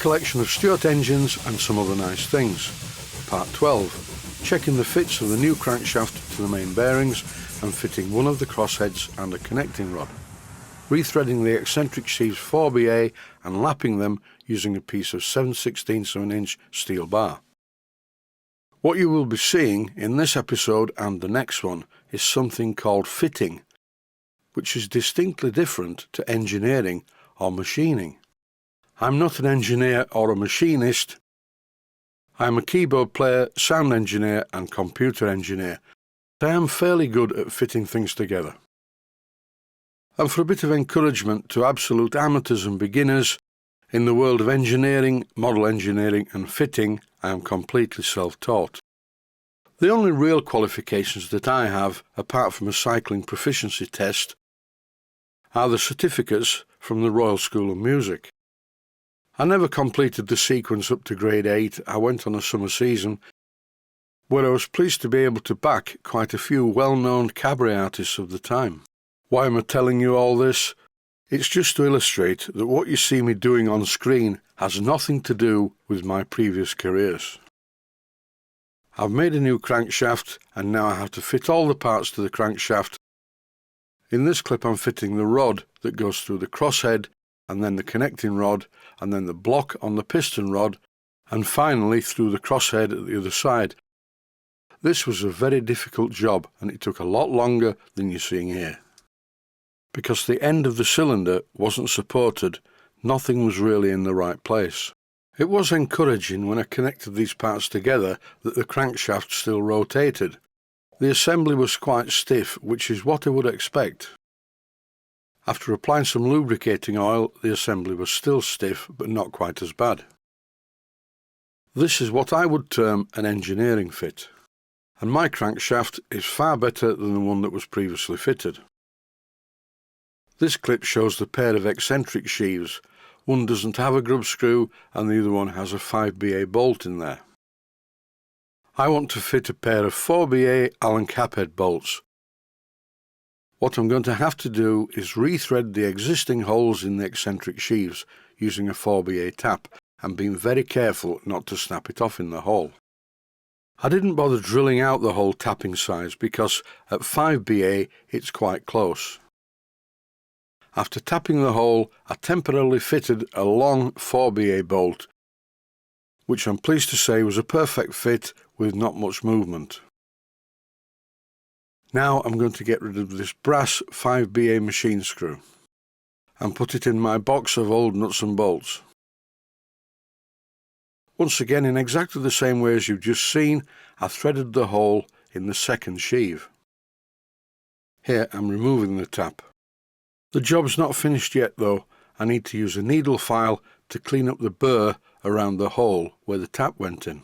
collection of Stuart engines and some other nice things. Part 12. Checking the fits of the new crankshaft to the main bearings and fitting one of the crossheads and a connecting rod. Rethreading the Eccentric Sheaves 4BA and lapping them using a piece of 7/16 of an inch steel bar. What you will be seeing in this episode and the next one is something called fitting, which is distinctly different to engineering or machining. I'm not an engineer or a machinist. I'm a keyboard player, sound engineer and computer engineer. I am fairly good at fitting things together. And for a bit of encouragement to absolute amateurs and beginners, in the world of engineering, model engineering and fitting, I am completely self-taught. The only real qualifications that I have, apart from a cycling proficiency test, are the certificates from the Royal School of Music. I never completed the sequence up to grade 8. I went on a summer season where I was pleased to be able to back quite a few well-known cabaret artists of the time. Why am I telling you all this? It's just to illustrate that what you see me doing on screen has nothing to do with my previous careers. I've made a new crankshaft and now I have to fit all the parts to the crankshaft. In this clip I'm fitting the rod that goes through the crosshead and then the connecting rod and then the block on the piston rod and finally through the crosshead at the other side. This was a very difficult job and it took a lot longer than you're seeing here. Because the end of the cylinder wasn't supported, nothing was really in the right place. It was encouraging when I connected these parts together that the crankshaft still rotated. The assembly was quite stiff, which is what I would expect. After applying some lubricating oil, the assembly was still stiff, but not quite as bad. This is what I would term an engineering fit, and my crankshaft is far better than the one that was previously fitted. This clip shows the pair of eccentric sheaves. One doesn't have a grub screw and the other one has a 5BA bolt in there. I want to fit a pair of 4BA Allen caphead bolts. What I'm going to have to do is rethread the existing holes in the eccentric sheaves using a 4BA tap and being very careful not to snap it off in the hole. I didn't bother drilling out the hole tapping size because at 5BA it's quite close. After tapping the hole, I temporarily fitted a long 4BA bolt, which I'm pleased to say was a perfect fit with not much movement. Now I'm going to get rid of this brass 5BA machine screw and put it in my box of old nuts and bolts. Once again, in exactly the same way as you've just seen, I threaded the hole in the second sheave. Here I'm removing the tap. The job's not finished yet though. I need to use a needle file to clean up the burr around the hole where the tap went in.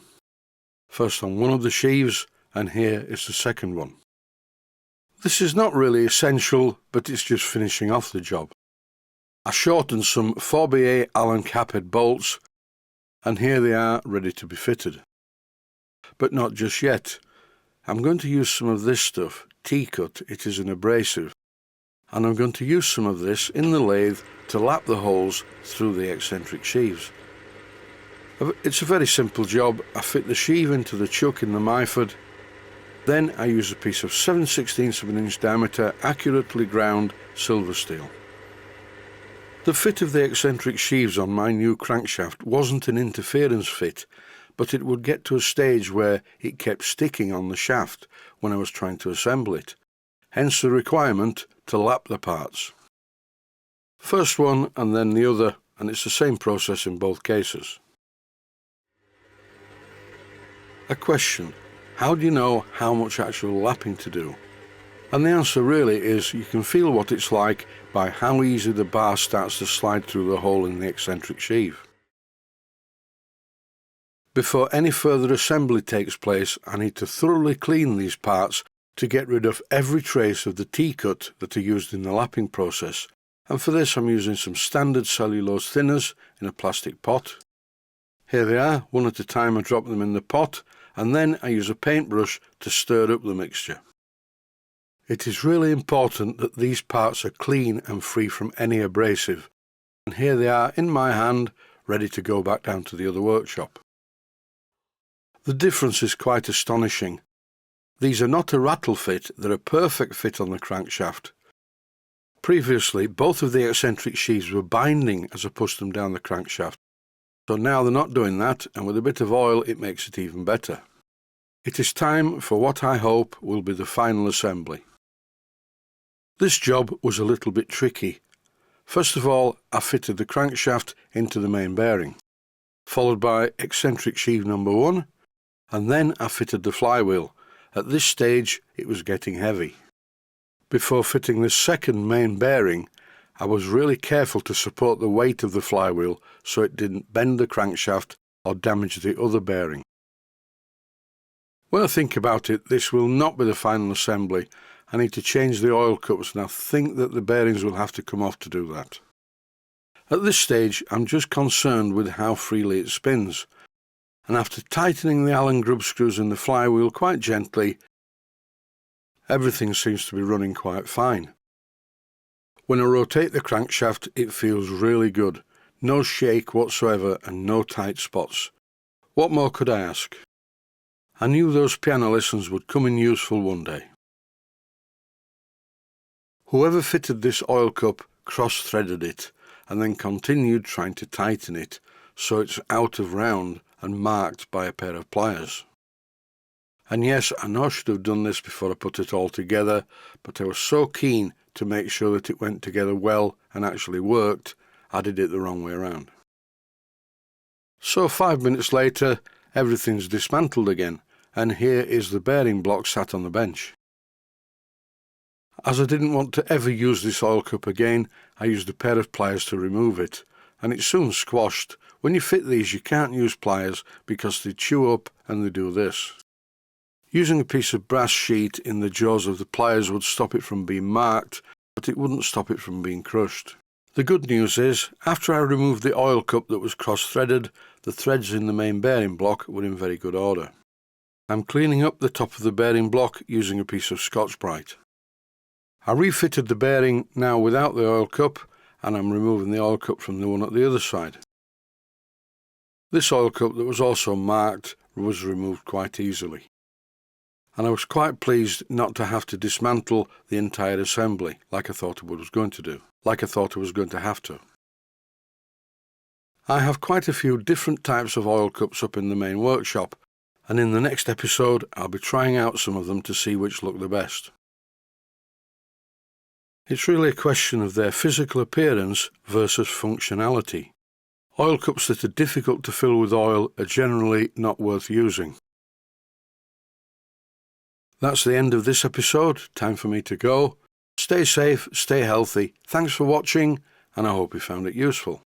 First on one of the sheaves, and here is the second one. This is not really essential, but it's just finishing off the job. I shortened some 4BA Allen caphead bolts, and here they are ready to be fitted. But not just yet. I'm going to use some of this stuff, T-cut. It is an abrasive. And I'm going to use some of this in the lathe to lap the holes through the eccentric sheaves. It's a very simple job. I fit the sheave into the chuck in the Myford. Then I use a piece of 7/16 of an inch diameter accurately ground silver steel. The fit of the eccentric sheaves on my new crankshaft wasn't an interference fit, but it would get to a stage where it kept sticking on the shaft when I was trying to assemble it. Hence the requirement to lap the parts. First one and then the other, and it's the same process in both cases. A question: how do you know how much actual lapping to do? And the answer really is you can feel what it's like by how easy the bar starts to slide through the hole in the eccentric sheave. Before any further assembly takes place, I need to thoroughly clean these parts to get rid of every trace of the T-cut that are used in the lapping process, and for this I'm using some standard cellulose thinners in a plastic pot. Here they are, one at a time. I drop them in the pot and then I use a paintbrush to stir up the mixture. It is really important that these parts are clean and free from any abrasive, and here they are in my hand, ready to go back down to the other workshop. The difference is quite astonishing. These are not a rattle fit, they're a perfect fit on the crankshaft. Previously, both of the eccentric sheaves were binding as I pushed them down the crankshaft, so now they're not doing that, and with a bit of oil it makes it even better. It is time for what I hope will be the final assembly. This job was a little bit tricky. First of all, I fitted the crankshaft into the main bearing, followed by eccentric sheave number 1, and then I fitted the flywheel. At this stage it was getting heavy. Before fitting the second main bearing, I was really careful to support the weight of the flywheel so it didn't bend the crankshaft or damage the other bearing. When I think about it, this will not be the final assembly. I need to change the oil cups, and I think that the bearings will have to come off to do that. At this stage I'm just concerned with how freely it spins, and after tightening the Allen grub screws in the flywheel quite gently, everything seems to be running quite fine. When I rotate the crankshaft it feels really good, no shake whatsoever and no tight spots. What more could I ask? I knew those piano lessons would come in useful one day. Whoever fitted this oil cup cross-threaded it and then continued trying to tighten it so it's out of round and marked by a pair of pliers. And yes, I know I should have done this before I put it all together, but I was so keen to make sure that it went together well and actually worked, I did it the wrong way around. So 5 minutes later, everything's dismantled again, and here is the bearing block sat on the bench. As I didn't want to ever use this oil cup again, I used a pair of pliers to remove it, and it soon squashed. When you fit these you can't use pliers because they chew up and they do this. Using a piece of brass sheet in the jaws of the pliers would stop it from being marked, but it wouldn't stop it from being crushed. The good news is, after I removed the oil cup that was cross-threaded, the threads in the main bearing block were in very good order. I'm cleaning up the top of the bearing block using a piece of Scotch-Brite. I refitted the bearing now without the oil cup, and I'm removing the oil cup from the one at the other side. This oil cup that was also marked was removed quite easily, and I was quite pleased not to have to dismantle the entire assembly like I thought I was going to have to. I have quite a few different types of oil cups up in the main workshop, and in the next episode I'll be trying out some of them to see which look the best. It's really a question of their physical appearance versus functionality. Oil cups that are difficult to fill with oil are generally not worth using. That's the end of this episode. Time for me to go. Stay safe, stay healthy. Thanks for watching, and I hope you found it useful.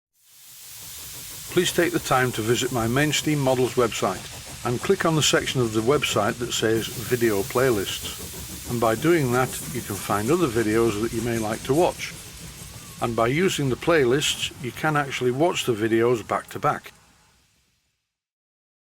Please take the time to visit my Mainsteam Models website and click on the section of the website that says Video Playlists. And by doing that, you can find other videos that you may like to watch. And by using the playlists, you can actually watch the videos back to back.